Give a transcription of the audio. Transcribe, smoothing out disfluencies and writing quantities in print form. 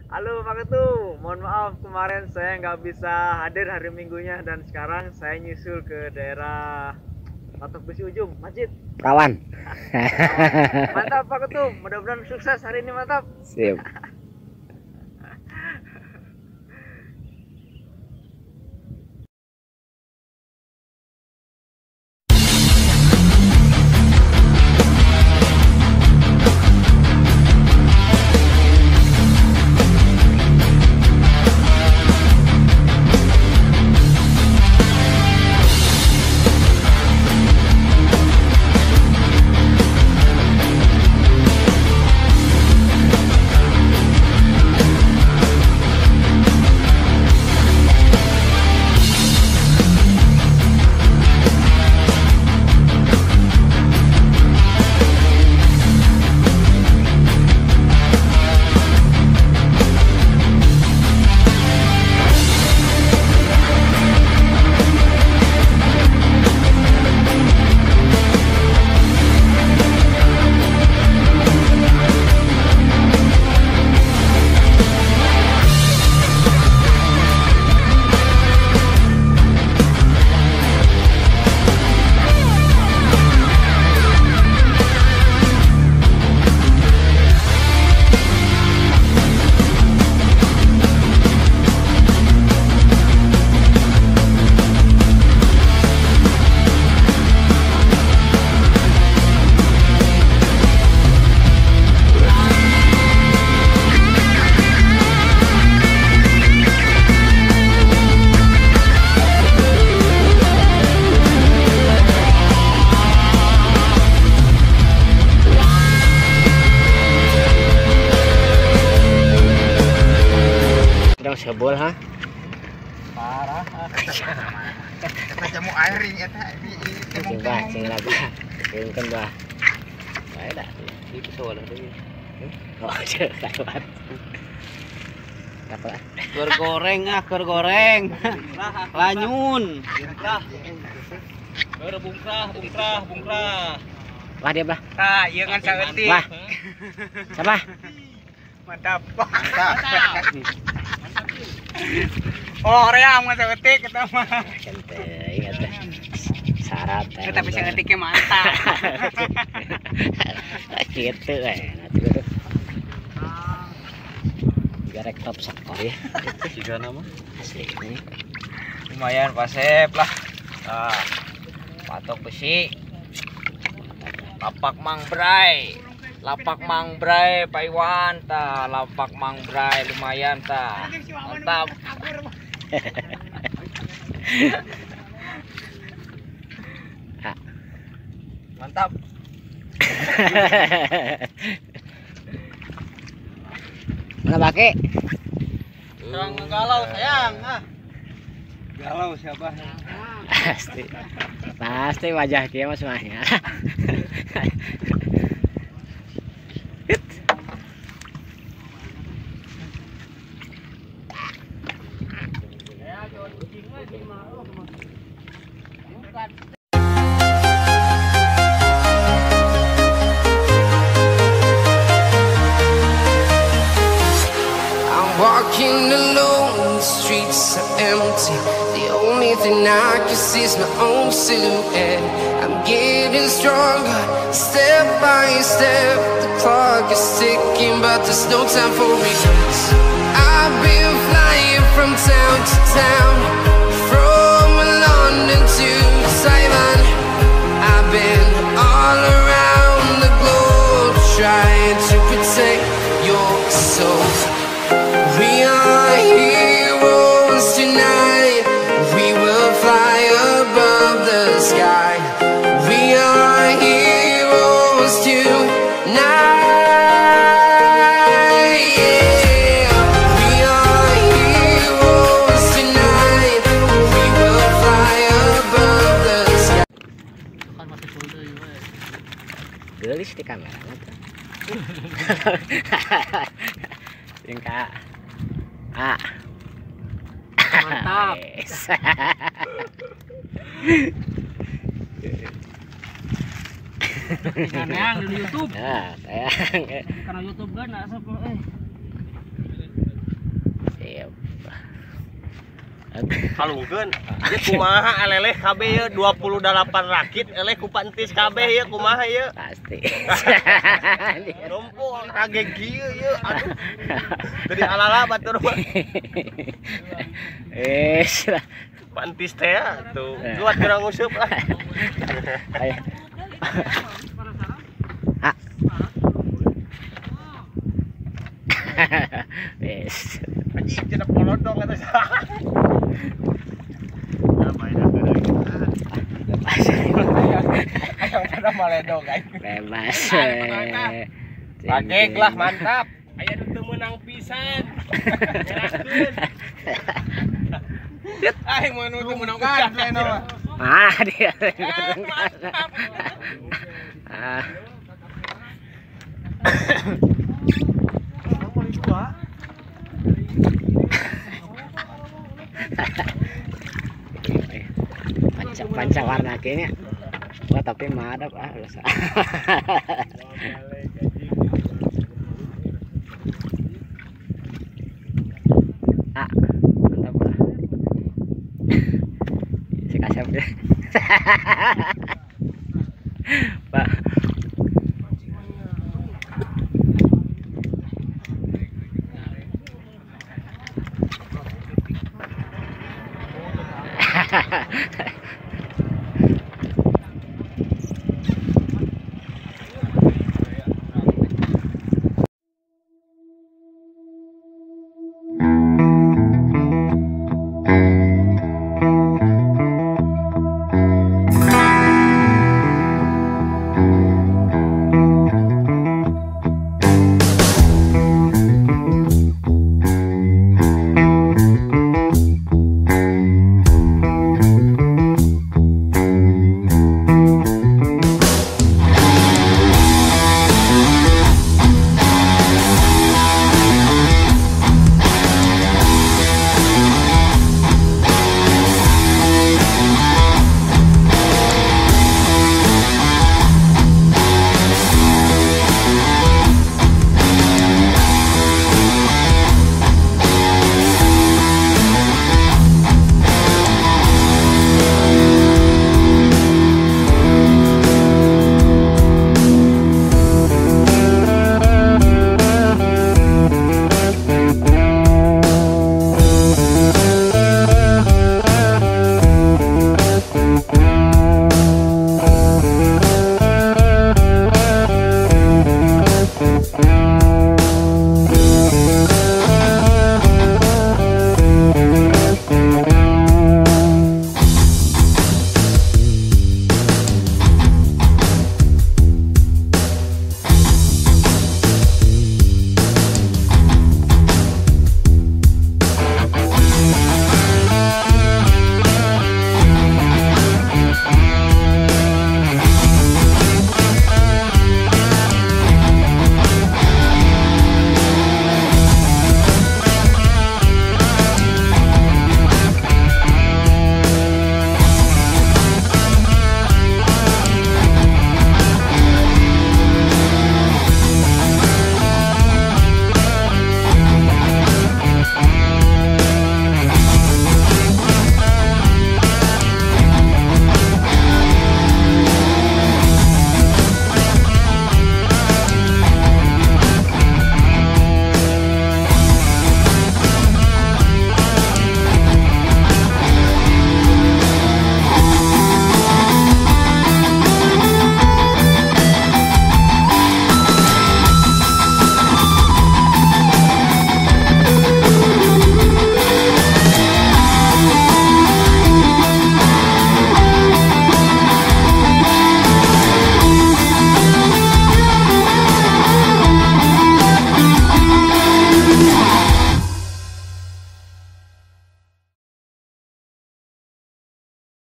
Halo Pak Ketum, mohon maaf kemarin saya nggak bisa hadir hari Minggunya dan sekarang saya nyusul ke daerah Patok Besi Ujung, Masjid Perawan. Mantap Pak Ketum, mudah-mudahan sukses hari ini, mantap. Sip. Sebol ha Parah. Macam mau air ini eta cing bah cing laga cing kan bah bae dah itu soalnya deui oh ceukat apa Ker goreng ker goreng lanyun ker bungkrah wah dia bah Nah, ieu ngan saeutik. wah siapa Mantap. Oh, ream ngan saeutik eta mah. santai ingat dah syarat Kita bisa ngetiknya mantap. gitu garek top sekor ya tiga nama asli ini Lumayan pasep lah. Nah, patok besi. Lapak Mang Bray Pak Iwan ta, lapak Mang Bray lumayan ta. Mantap. Mantap. mana pakai jangan galau sayang Galau siapa? pasti wajah dia mas semuanya Walking alone, the streets are empty. The only thing I can see is my own silhouette. I'm getting stronger, step by step. The clock is ticking, but there's no time for regrets. I've been flying from town to town, from London to Taiwan. I've been all around the globe, trying to protect your soul. We are heroes tonight. We will fly above the sky. We are heroes tonight. Yeah. We are heroes tonight. We will fly above the sky. gelis di kamera tingkah mantap yang di YouTube nah kayak karena YouTube kan asap kalungkeun ieu kumaha aleleh kabeh ye 28 rakit eleh ku pantis kabeh ye kumaha ye pasti numpuk kage kieu ye aduh teu alala batur mah pantis teh tuh kuat kurang nguseup lah ayo wes anjing cenah polodong eta ayang pada maledog bebas Pagek lah mantap aya nu teu meunang pisan nyerahkeun aing mau nu teu meunang pisan dia ah panca warna kayaknya wah tapi madap rasa mantap lah si kasep deh pak